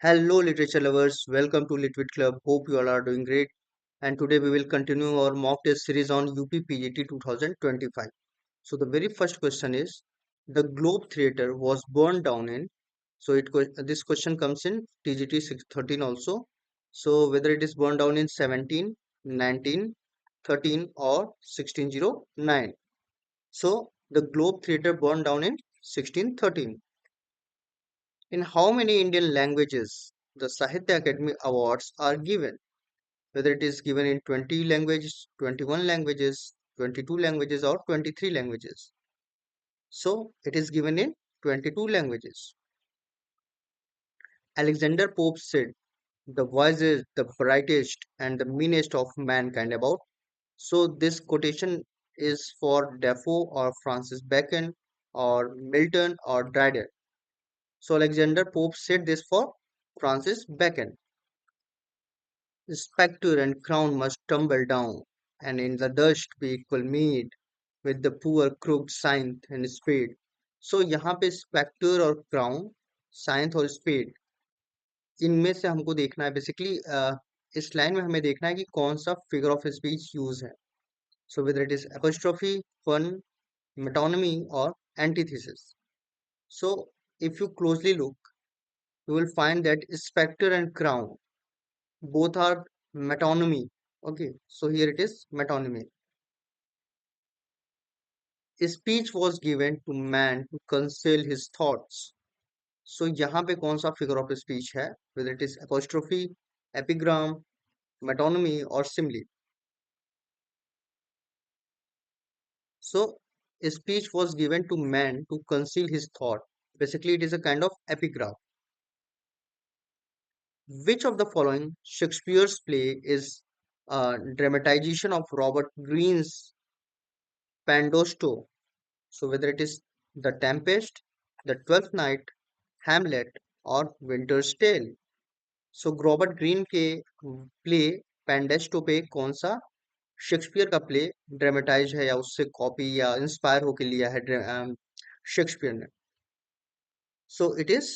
Hello, literature lovers. Welcome to Litwit Club. Hope you all are doing great. And today we will continue our mock test series on UP PGT 2025. So the very first question is: the Globe Theatre was burned down in. So this question comes in TGT 613 also. So whether it is burned down in 17, 19, 13, or 1609. So the Globe Theatre burned down in 1613. In how many Indian languages the Sahitya Academy Awards are given? Whether it is given in 20 languages, 21 languages, 22 languages, or 23 languages. So it is given in 22 languages. Alexander Pope said, the wisest, the brightest, and the meanest of mankind about. So this quotation is for Defoe or Francis Bacon or Milton or Dryden. So Alexander Pope said this for Francis Bacon. Spectre and crown must tumble down, and in the dust be equal meed with the poor crooked scythe and spade. So यहाँ पे Spectre और crown साइंथ और spade इनमें से हमको देखना है basically इस लाइन में हमें देखना है कि कौन सा फिगर ऑफ स्पीच यूज है so whether it is apostrophe pun metonymy और antithesis so if you closely look you will find that spectre and crown both are metonymy. Okay, so here it is metonymy. Speech was given to man to conceal his thoughts. So यहाँ पे कौन सा figure of speech है, whether it is apostrophe, epigram, metonymy or simile. So speech was given to man to conceal his thought. Basically it is a kind of epigram. Which of the following Shakespeare's play is a dramatization of Robert Greene's Pandosto? So whether it is The Tempest, The Twelfth Night, Hamlet or Winter's Tale. So Robert Greene के play पेंडेस्टो पे कौन सा Shakespeare का play dramatise है या उससे copy या inspire होके लिया है शेक्सपियर ने so it is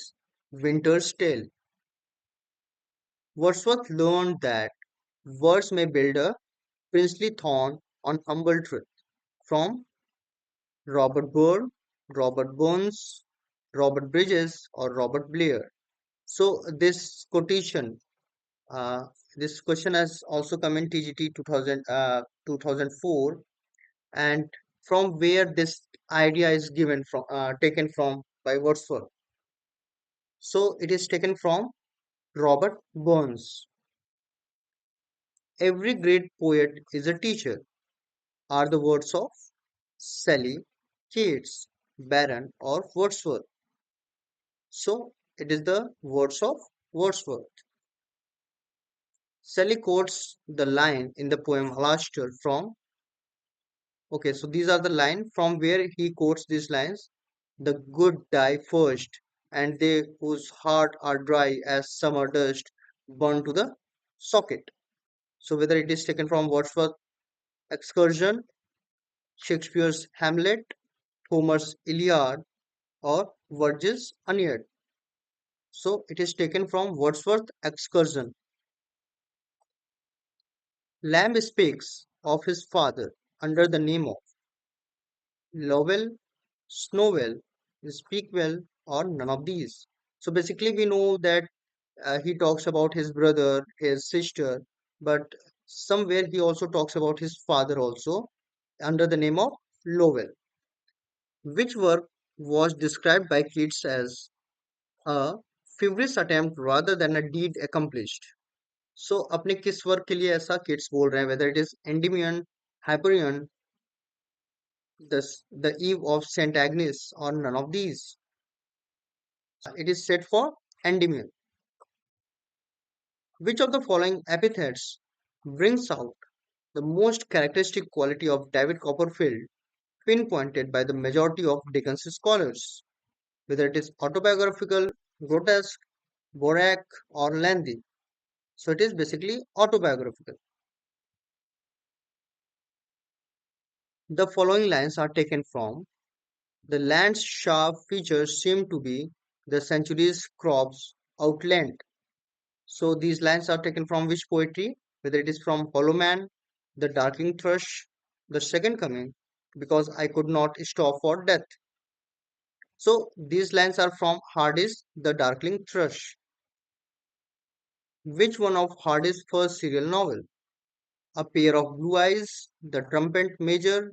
Winter's Tale Wordsworth learn that words में build a princely thorn on humble truth from Robert Burr, Robert Burns, Robert Bridges, or Robert Blair. So this quotation, uh, this question has also come in TGT 2004, and from where this idea is given from, taken from by Wordsworth. So it is taken from Robert Burns. Every great poet is a teacher are the words of Shelley, Keats, Byron, or Wordsworth. So it is the words of Wordsworth. Shelley quotes the line in the poem Alastor from. Okay, so these are the line from where he quotes these lines. The good die first, and they whose heart are dry as summer dust burn to the socket. So whether it is taken from Wordsworth Excursion, Shakespeare's Hamlet, Homer's Iliad, or Virgil's Aeneid. So it is taken from Wordsworth Excursion. Lamb speaks of his father under the name of Lowell, Snowell, Speakwell, or none of these. So basically, we know that he talks about his brother, his sister, but somewhere he also talks about his father also under the name of Lowell. Which work was described by Keats as a fibrous attempt rather than a deed accomplished? So अपने किस work के लिए ऐसा kids बोल रहे हैं whether it is Endymion, Hyperion, the Eve of Saint Agnes or none of these. It is set for Endymion. Which of the following epithets brings out the most characteristic quality of David Copperfield pinpointed by the majority of Dickens scholars, whether it is autobiographical, grotesque, borac, or lengthy? So it is basically autobiographical. The following lines are taken from the land's sharp features seem to be the century's crops outlined. So these lines are taken from which poetry? Whether it is from Hollow Man, The Darkling Thrush, The Second Coming, because I could not stop for death. So these lines are from Hardy's The Darkling Thrush. Which one of Hardy's first serial novel? A Pair of Blue Eyes, The Trumpet Major,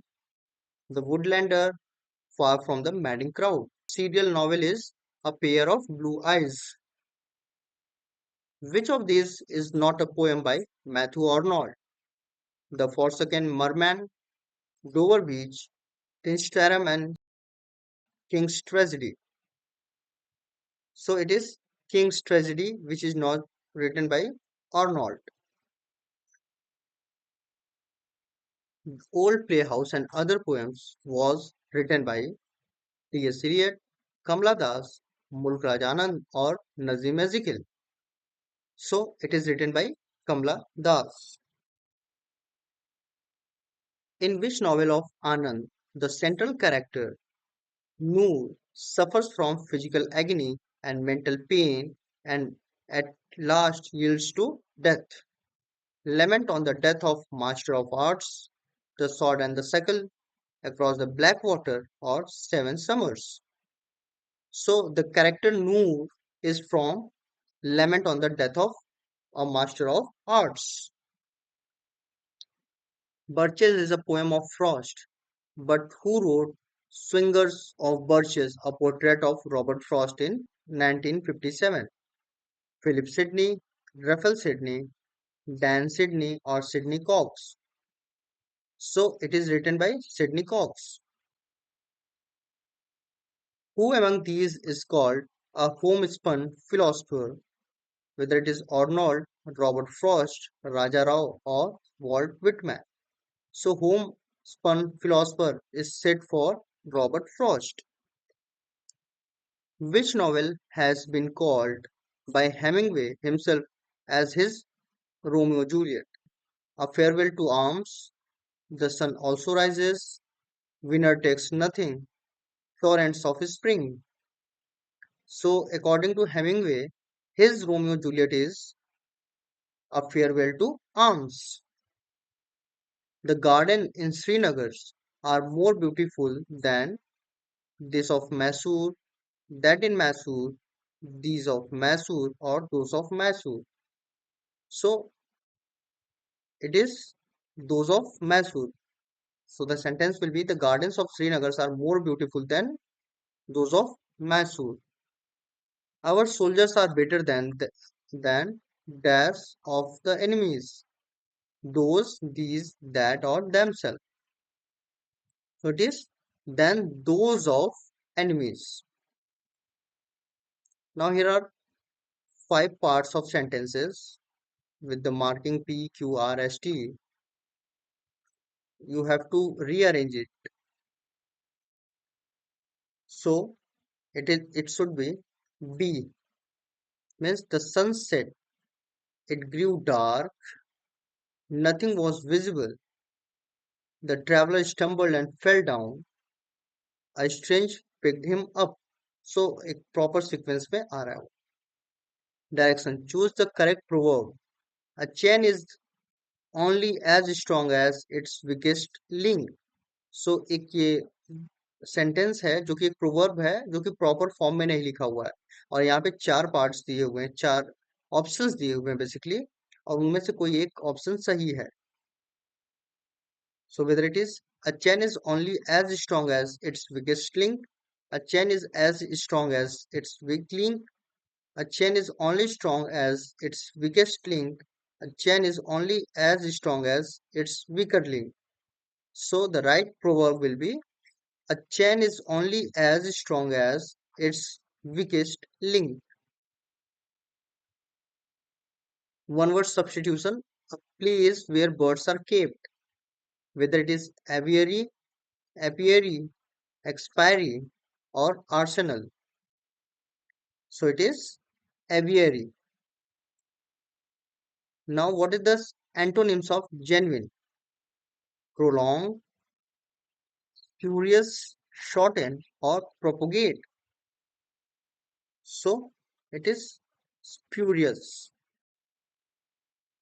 The Woodlander, Far from the Madding Crowd. Serial novel is A Pair of Blue Eyes. Which of these is not a poem by Matthew Arnold? The Forsaken Merman, Dover Beach, Tinstaram and King's Tragedy. So it is King's Tragedy which is not written by Arnold. Old Playhouse and Other Poems was written by T.S. Eliot, Kamala Das, Mulk Raj Anand or Nazim Ezekiel. So it is written by Kamala Das. In which novel of Anand, the central character Noor suffers from physical agony and mental pain and at last yields to death. Lament on the death of Master of Arts, The Sword and the Sickle, Across the Black Water, or Seven Summers. So the character Noor is from Lament on the death of a Master of Arts. Birches is a poem of Frost, but who wrote Swingers of Birches, a portrait of Robert Frost in 1957? Philip Sidney, Raphael Sidney, Dan Sidney, or Sidney Cox. So it is written by Sidney Cox. Who among these is called a homespun philosopher, whether it is Arnold, Robert Frost, Raja Rao, or Walt Whitman? So homespun philosopher is said for Robert Frost. Which novel has been called by Hemingway himself as his Romeo Juliet? A Farewell to Arms, The Sun Also Rises, Winner Takes Nothing, Torrents of Spring. So, according to Hemingway, his Romeo Juliet is A Farewell to Arms. The garden in Srinagar are more beautiful than this of Mysore, that in Mysore, these of Mysore, or those of Mysore. So, it is those of Mysore. So, the sentence will be the gardens of Srinagar are more beautiful than those of Mysore. Our soldiers are better than dash of the enemies. Those, these, that, or themselves. So it is than those of enemies. Now here are five parts of sentences with the marking P, Q, R, S, T. You have to rearrange it. So it should be B means the sun set. It grew dark. Nothing was visible. The traveler stumbled and fell down. A strange picked him up. So एक proper sequence में आ रहा है वो. Direction. Choose the correct proverb. A chain is only as strong as its weakest link. So एक ये sentence है जो कि एक प्रोवर्ब है जो कि प्रॉपर फॉर्म में नहीं लिखा हुआ है और यहाँ पे चार पार्ट्स दिए हुए हैं, चार ऑप्शंस दिए हुए हैं बेसिकली, और उनमें से कोई एक ऑप्शन सही है. So whether it is a chain is only as strong as its weakest link, a chain is as strong as its weak link, a chain is only strong as its weakest link, a chain is only as strong as its weaker link. So the right proverb will be a chain is only as strong as its weakest link. One word substitution, a place where birds are kept, whether it is aviary, apiary, expiry, or arsenal. So it is aviary. Now, what is the antonyms of genuine? Prolong, spurious, shorten, or propagate. So it is spurious.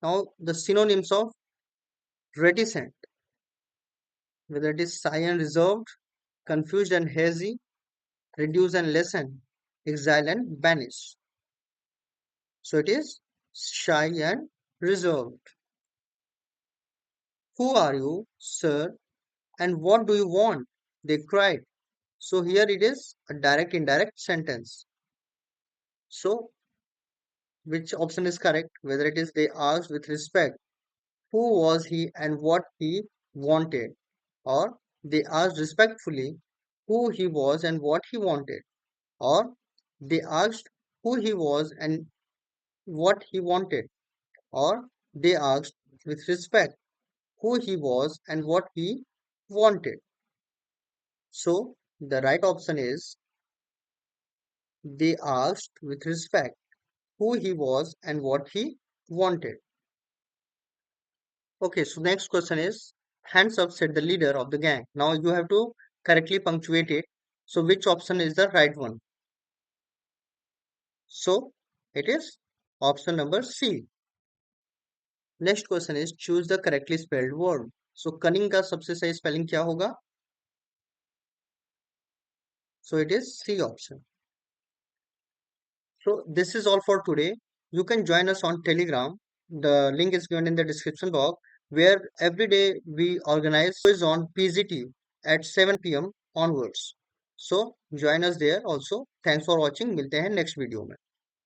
Now the synonyms of reticent, whether it is shy and reserved, confused and hazy, reduce and lessen, exile and banish. So it is shy and reserved. Who are you, sir, and what do you want? They cried. So here it is a direct indirect sentence. So which option is correct? Whether it is they asked with respect who was he and what he wanted, or they asked respectfully who he was and what he wanted, or they asked who he was and what he wanted, or they asked with respect who he was and what he wanted. So the right option is they asked with respect who he was and what he wanted. Okay, so next question is hands up, said the leader of the gang. Now you have to correctly punctuate it. So which option is the right one? So it is option number C. Next question is choose the correctly spelled word. So cunning का सबसे सही spelling क्या होगा? So it is C option. So this is all for today. You can join us on Telegram. The link is given in the description box where every day we organize quiz on PGT at 7 p.m. onwards. So join us there also. Thanks for watching. मिलते हैं next video में.